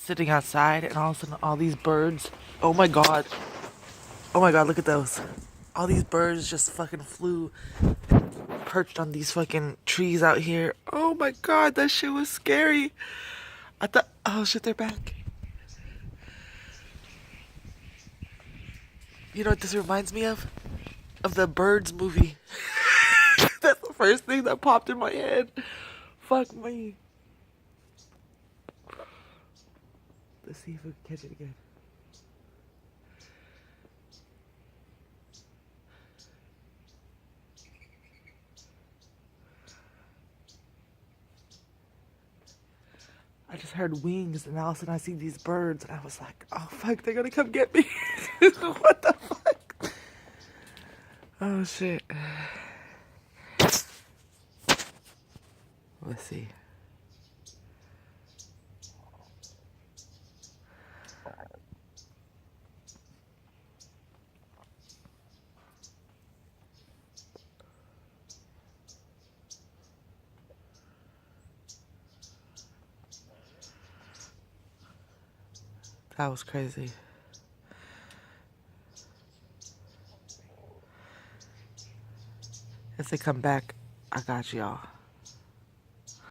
sitting outside, and all of a sudden, all these birds. Oh my god. Oh my god, look at those. All these birds just fucking flew, perched on these fucking trees out here. Oh my god, that shit was scary. I thought, oh shit, they're back. You know what this reminds me of? Of the Birds movie. That's the first thing that popped in my head. Fuck me. Let's see if we can catch it again. I just heard wings, and all of a sudden I see these birds, and I was like, oh fuck, they're gonna come get me. What the fuck? Oh shit. Let's see. That was crazy. If they come back, I got y'all.